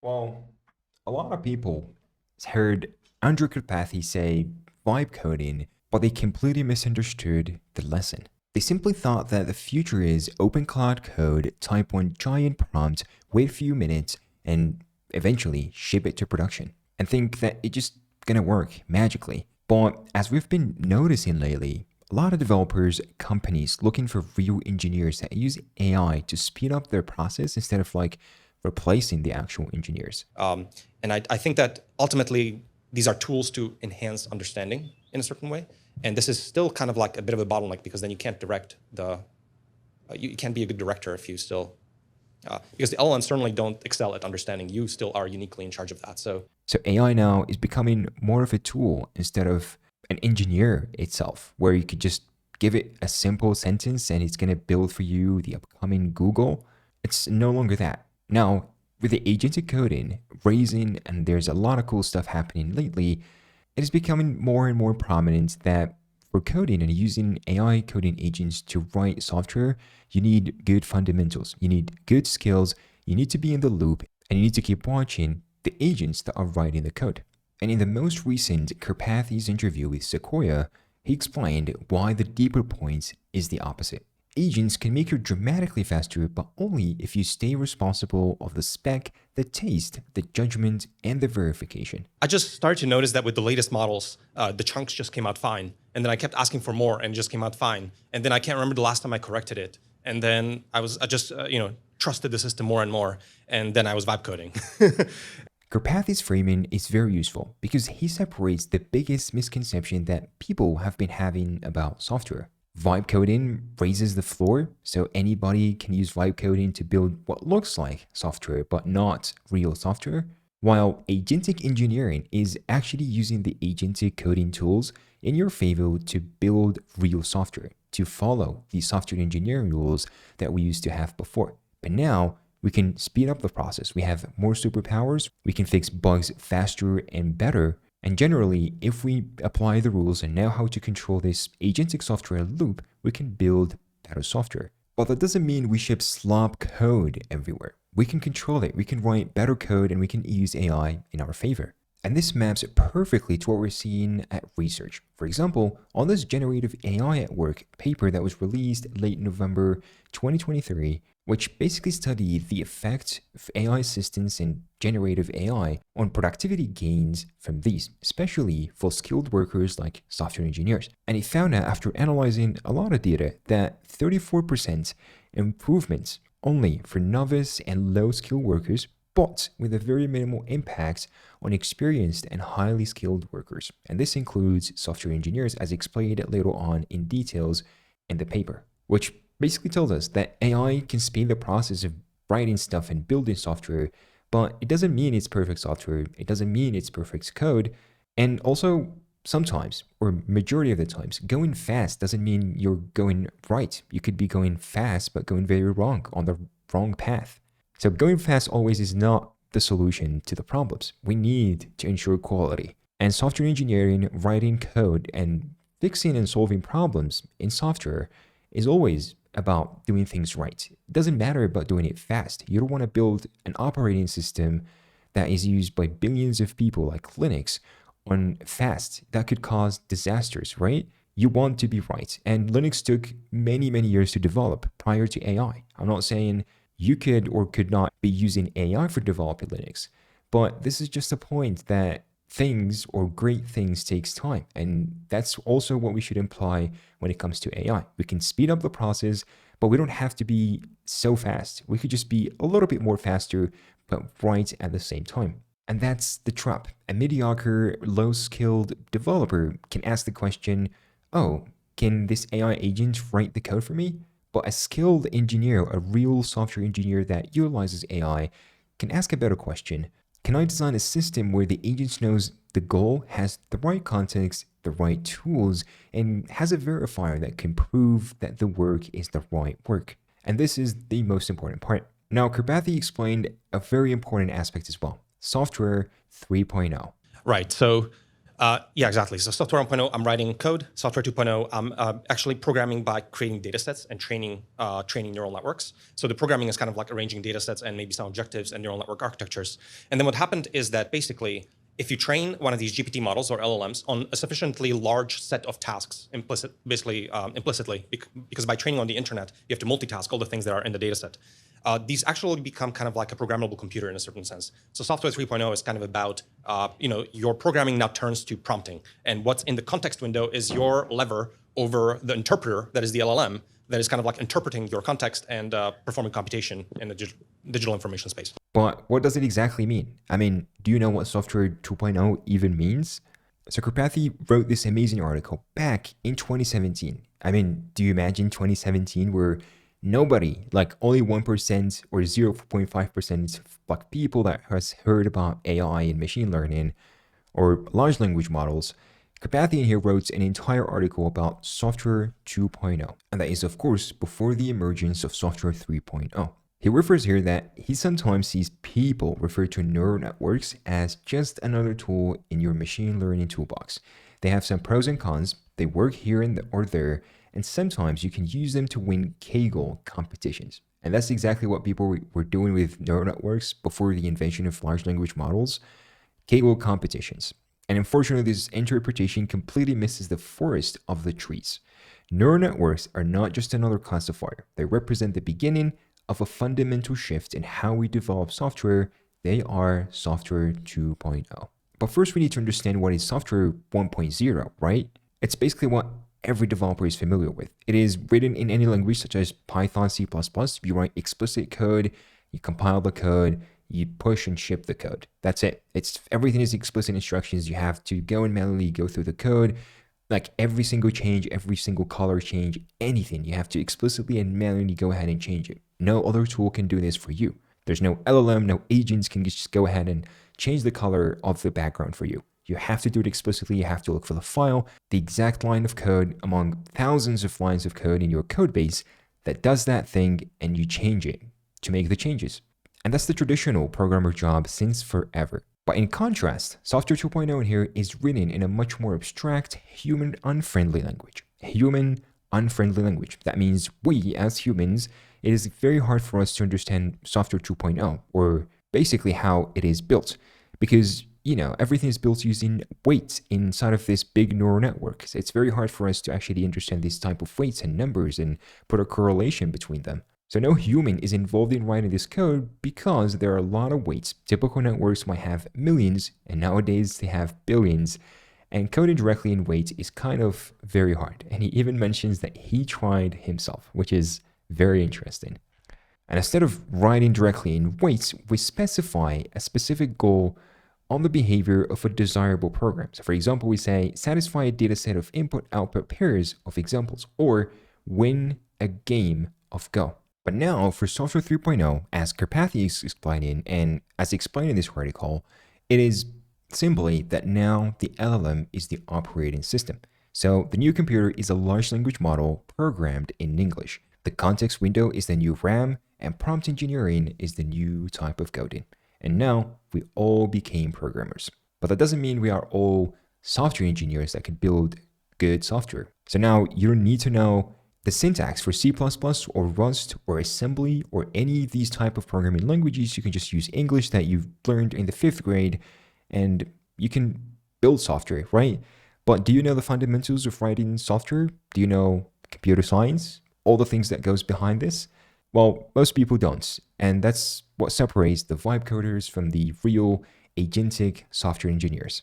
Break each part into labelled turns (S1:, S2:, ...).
S1: Well, a lot of people heard Andrej Karpathy say vibe coding, but they completely misunderstood the lesson. They simply thought that the future is open cloud code, type one giant prompt, wait a few minutes, and eventually ship it to production, and think that it's just gonna work magically. But as we've been noticing lately, a lot of developers, companies looking for real engineers that use AI to speed up their process instead of replacing the actual engineers.
S2: And I think that ultimately these are tools to enhance understanding in a certain way. And this is still kind of like a bit of a bottleneck because then you can't direct you can't be a good director if you still, because the LLMs certainly don't excel at understanding. You still are uniquely in charge of that.
S1: So AI now is becoming more of a tool instead of an engineer itself, where you could just give it a simple sentence and it's going to build for you the upcoming Google. It's no longer that. Now, with the agentic coding raising, and there's a lot of cool stuff happening lately, it is becoming more and more prominent that for coding and using AI coding agents to write software, you need good fundamentals, you need good skills, you need to be in the loop, and you need to keep watching the agents that are writing the code. And in the most recent Karpathy's interview with Sequoia, he explained why the deeper point is the opposite. Agents can make you dramatically faster, but only if you stay responsible of the spec, the taste, the judgment, and the verification.
S2: I just started to notice that with the latest models, the chunks just came out fine. And then I kept asking for more and it just came out fine. And then I can't remember the last time I corrected it. And then I just trusted the system more and more. And then I was vibe coding.
S1: Karpathy's framing is very useful because he separates the biggest misconception that people have been having about software. Vibe coding raises the floor, so anybody can use vibe coding to build what looks like software but not real software, while agentic engineering is actually using the agentic coding tools in your favor to build real software, to follow the software engineering rules that we used to have before. But now we can speed up the process. We have more superpowers, we can fix bugs faster and better. And generally, if we apply the rules and know how to control this agentic software loop, we can build better software. But that doesn't mean we ship slop code everywhere. We can control it, we can write better code, and we can use AI in our favor. And this maps perfectly to what we're seeing at research. For example, on this Generative AI at Work paper that was released late November 2023, which basically studied the effect of AI assistance and generative AI on productivity gains from these, especially for skilled workers like software engineers. And it found out after analyzing a lot of data that 34% improvements only for novice and low-skilled workers, but with a very minimal impact on experienced and highly skilled workers. And this includes software engineers, as explained later on in details in the paper, which basically tells us that AI can speed the process of writing stuff and building software, but it doesn't mean it's perfect software. It doesn't mean it's perfect code. And also, sometimes, or majority of the times, going fast doesn't mean you're going right. You could be going fast, but going very wrong, on the wrong path. So going fast always is not the solution to the problems. We need to ensure quality. And software engineering, writing code, and fixing and solving problems in software is always about doing things right. It doesn't matter about doing it fast. You don't want to build an operating system that is used by billions of people like Linux on fast. That could cause disasters, right? You want to be right. And Linux took many, many years to develop prior to AI. I'm not saying you could or could not be using AI for developing Linux, but this is just a point that things or great things takes time. And that's also what we should imply when it comes to AI. We can speed up the process, but we don't have to be so fast. We could just be a little bit more faster, but right at the same time. And that's the trap. A mediocre, low-skilled developer can ask the question, oh, can this AI agent write the code for me? But a skilled engineer, a real software engineer that utilizes AI, can ask a better question. Can I design a system where the agent knows the goal, has the right context, the right tools, and has a verifier that can prove that the work is the right work? And this is the most important part. Now, Karpathy explained a very important aspect as well. Software 3.0.
S2: Right. So Yeah, exactly. So software 1.0, I'm writing code. Software 2.0, I'm actually programming by creating data sets and training neural networks. So the programming is kind of like arranging data sets and maybe some objectives and neural network architectures. And then what happened is that basically, if you train one of these GPT models or LLMs on a sufficiently large set of tasks, implicitly, because by training on the internet, you have to multitask all the things that are in the data set. These actually become kind of like a programmable computer in a certain sense. So software 3.0 is kind of about, your programming now turns to prompting. And what's in the context window is your lever over the interpreter, that is the LLM, that is kind of like interpreting your context and performing computation in the digital information space.
S1: But what does it exactly mean? I mean, do you know what software 2.0 even means? So Karpathy wrote this amazing article back in 2017. I mean, do you imagine 2017 where nobody, like only 1% or 0.5% like people that has heard about AI and machine learning or large language models, Karpathy in here wrote an entire article about software 2.0, and that is of course before the emergence of software 3.0. He refers here that he sometimes sees people refer to neural networks as just another tool in your machine learning toolbox. They have some pros and cons, they work here and or there, and sometimes you can use them to win Kaggle competitions. And that's exactly what people were doing with neural networks before the invention of large language models, Kaggle competitions. And unfortunately, this interpretation completely misses the forest of the trees. Neural networks are not just another classifier. They represent the beginning of a fundamental shift in how we develop software. They are software 2.0. But first we need to understand what is software 1.0, right? It's basically what every developer is familiar with. It is written in any language such as Python, C++. You write explicit code, you compile the code, you push and ship the code. That's it. Everything is explicit instructions. You have to go and manually go through the code. Like every single change, every single color change, anything, you have to explicitly and manually go ahead and change it. No other tool can do this for you. There's no LLM, no agents can just go ahead and change the color of the background for you. You have to do it explicitly. You have to look for the file, the exact line of code among thousands of lines of code in your code base that does that thing, and you change it to make the changes. And that's the traditional programmer job since forever. But in contrast, Software 2.0 in here is written in a much more abstract, human-unfriendly language. Human-unfriendly language. That means we, as humans, it is very hard for us to understand Software 2.0, or basically how it is built. Because, everything is built using weights inside of this big neural network. So it's very hard for us to actually understand this type of weights and numbers and put a correlation between them. So no human is involved in writing this code because there are a lot of weights. Typical networks might have millions, and nowadays they have billions. And coding directly in weights is kind of very hard. And he even mentions that he tried himself, which is very interesting. And instead of writing directly in weights, we specify a specific goal on the behavior of a desirable program. So for example, we say satisfy a data set of input-output pairs of examples, or win a game of Go. But now for Software 3.0, as Karpathy is explaining, and as explained in this article, it is simply that now the LLM is the operating system. So the new computer is a large language model programmed in English. The context window is the new RAM, and prompt engineering is the new type of coding. And now we all became programmers. But that doesn't mean we are all software engineers that can build good software. So now you don't need to know the syntax for C++ or Rust or assembly or any of these type of programming languages. You can just use English that you've learned in the 5th grade and you can build software, right? But do you know the fundamentals of writing software? Do you know computer science? All the things that goes behind this? Well, most people don't. And that's what separates the vibe coders from the real agentic software engineers.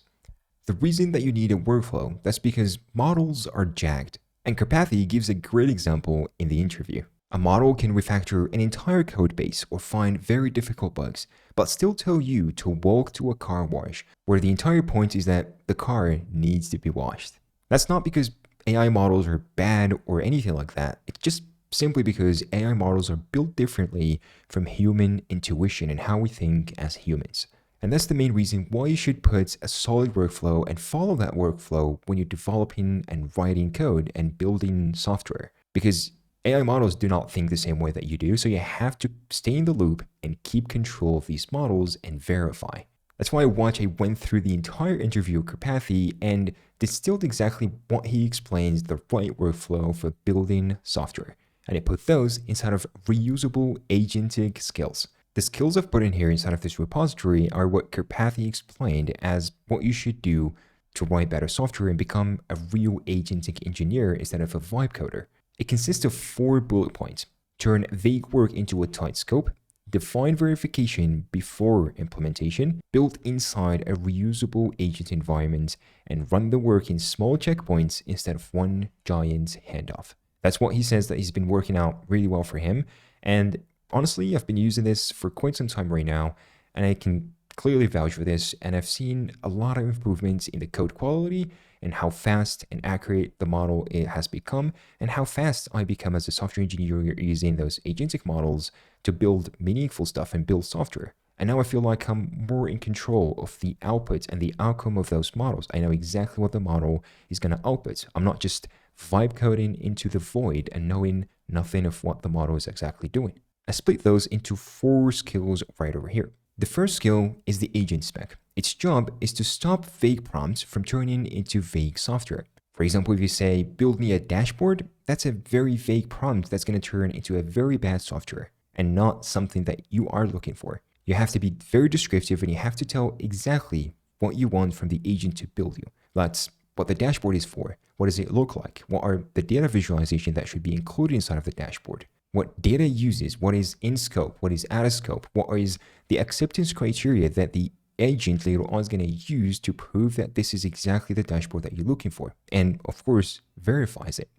S1: The reason that you need a workflow, that's because models are jagged. And Karpathy gives a great example in the interview. A model can refactor an entire code base or find very difficult bugs, but still tell you to walk to a car wash, where the entire point is that the car needs to be washed. That's not because AI models are bad or anything like that. It's just simply because AI models are built differently from human intuition and how we think as humans. And that's the main reason why you should put a solid workflow and follow that workflow when you're developing and writing code and building software. Because AI models do not think the same way that you do, so you have to stay in the loop and keep control of these models and verify. That's why I went through the entire interview with Karpathy and distilled exactly what he explains the right workflow for building software. And I put those inside of reusable agentic skills. The skills I've put in here inside of this repository are what Karpathy explained as what you should do to write better software and become a real agentic engineer instead of a vibe coder. It consists of 4 bullet points. Turn vague work into a tight scope, define verification before implementation, build inside a reusable agent environment, and run the work in small checkpoints instead of one giant handoff. That's what he says that he's been working out really well for him. And honestly, I've been using this for quite some time right now, and I can clearly vouch for this. And I've seen a lot of improvements in the code quality and how fast and accurate the model it has become, and how fast I become as a software engineer using those agentic models to build meaningful stuff and build software. And now I feel like I'm more in control of the output and the outcome of those models. I know exactly what the model is going to output. I'm not just vibe coding into the void and knowing nothing of what the model is exactly doing. I split those into 4 skills right over here. The first skill is the agent spec. Its job is to stop vague prompts from turning into vague software. For example, if you say, build me a dashboard, that's a very vague prompt that's going to turn into a very bad software and not something that you are looking for. You have to be very descriptive and you have to tell exactly what you want from the agent to build you. That's what the dashboard is for. What does it look like? What are the data visualization that should be included inside of the dashboard? What data uses, what is in scope, what is out of scope, what is the acceptance criteria that the agent later on is going to use to prove that this is exactly the dashboard that you're looking for, and of course, verifies it.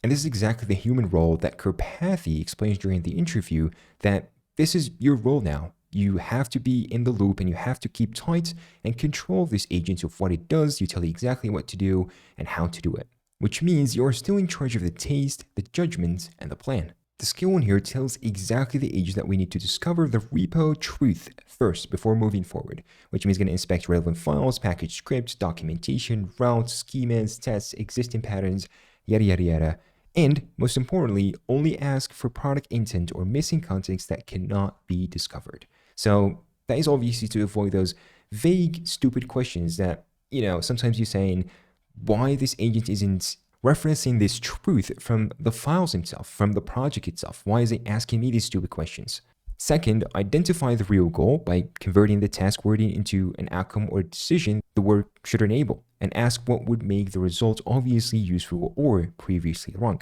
S1: And this is exactly the human role that Karpathy explains during the interview, that this is your role now. You have to be in the loop and you have to keep tight and control this agent of what it does. You tell it exactly what to do and how to do it, which means you're still in charge of the taste, the judgment, and the plan. The skill in here tells exactly the agent that we need to discover the repo truth first before moving forward, which means going to inspect relevant files, package scripts, documentation, routes, schemas, tests, existing patterns, yada yada yada. And most importantly, only ask for product intent or missing context that cannot be discovered. So that is obviously to avoid those vague, stupid questions that, sometimes you're saying why this agent isn't referencing this truth from the files themselves, from the project itself. Why is it asking me these stupid questions? Second, identify the real goal by converting the task wording into an outcome or decision the work should enable, and ask what would make the result obviously useful or previously wrong.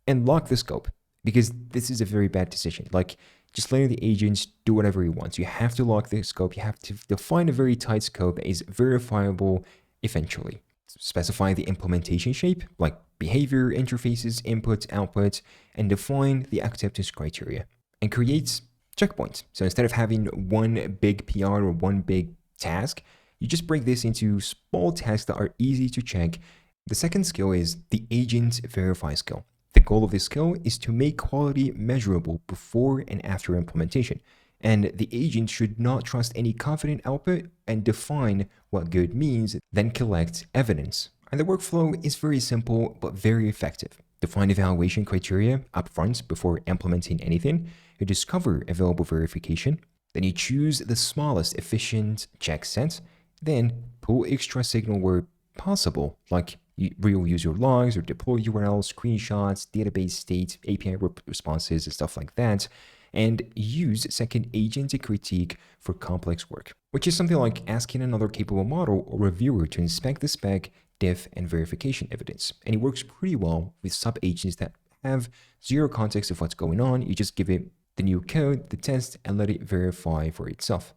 S1: And lock the scope, because this is a very bad decision. Like, just letting the agents do whatever he wants. You have to lock the scope. You have to define a very tight scope that is verifiable eventually. Specify the implementation shape, like behavior, interfaces, inputs, outputs, and define the acceptance criteria. And create checkpoints. So instead of having one big PR or one big task, you just break this into small tasks that are easy to check. The second skill is the agent verify skill. The goal of this skill is to make quality measurable before and after implementation. And the agent should not trust any confident output and define what good means, then collect evidence. And the workflow is very simple but very effective. Define evaluation criteria upfront before implementing anything. You discover available verification. Then you choose the smallest efficient check set. Then pull extra signal where possible, like real user logs or deploy URLs, screenshots, database state, API responses, and stuff like that. And use second agent to critique for complex work, which is something like asking another capable model or reviewer to inspect the spec, diff, and verification evidence. And it works pretty well with sub-agents that have zero context of what's going on. You just give it the new code, the test, and let it verify for itself.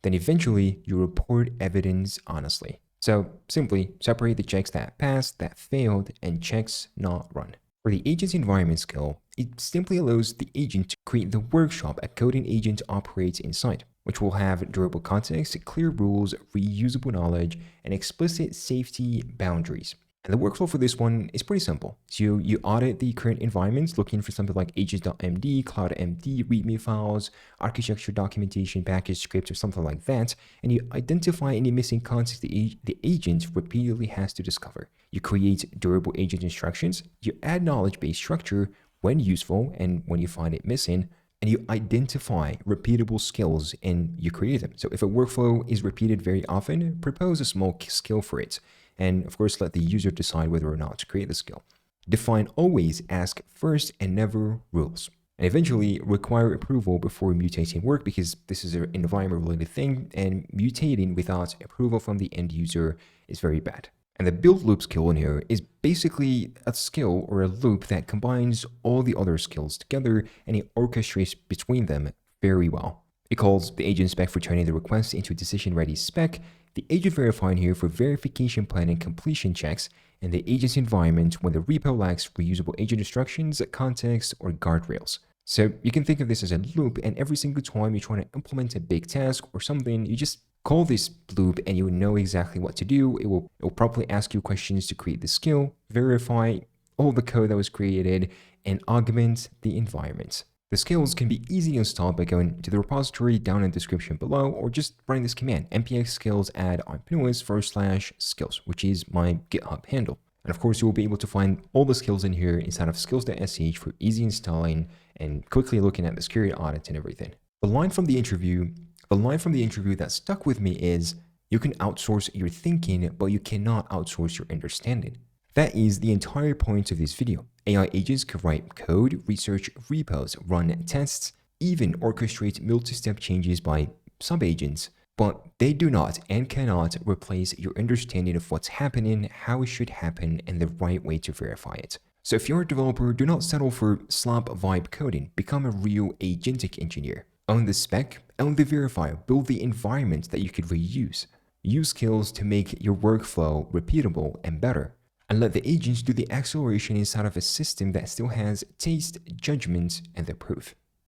S1: Then eventually, you report evidence honestly. So simply separate the checks that passed, that failed, and checks not run. For the agent's environment skill, it simply allows the agent to create the workshop a coding agent operates inside, which will have durable context, clear rules, reusable knowledge, and explicit safety boundaries. And the workflow for this one is pretty simple. So you audit the current environments, looking for something like agents.md, cloud.md, readme files, architecture documentation, package scripts, or something like that, and you identify any missing context the agent repeatedly has to discover. You create durable agent instructions, you add knowledge-based structure when useful, and when you find it missing, and you identify repeatable skills and you create them. So if a workflow is repeated very often, propose a small skill for it. And of course, let the user decide whether or not to create the skill. Define always, ask first, and never rules. And eventually require approval before mutating work, because this is an environment related thing, and mutating without approval from the end user is very bad. And the build loop skill in here is basically a skill or a loop that combines all the other skills together and it orchestrates between them very well. It calls the agent spec for turning the request into a decision-ready spec, the agent verifier here for verification plan and completion checks, and the agent's environment when the repo lacks reusable agent instructions, context, or guardrails. So you can think of this as a loop, and every single time you're trying to implement a big task or something, you just call this loop and you know exactly what to do. It will properly ask you questions to create the skill, verify all the code that was created, and augment the environment. The skills can be easily installed by going to the repository down in the description below, or just running this command, npx skills add /skills, which is my GitHub handle. And of course, you will be able to find all the skills in here inside of skills.sh for easy installing and quickly looking at the security audit and everything. The line from the interview that stuck with me is, you can outsource your thinking, but you cannot outsource your understanding. That is the entire point of this video. AI agents can write code, research repos, run tests, even orchestrate multi-step changes by sub-agents, but they do not and cannot replace your understanding of what's happening, how it should happen, and the right way to verify it. So if you're a developer, do not settle for slop vibe coding. Become a real agentic engineer. Own the spec, own the verifier, build the environment that you could reuse. Use skills to make your workflow repeatable and better. And let the agents do the acceleration inside of a system that still has taste, judgment, and the proof.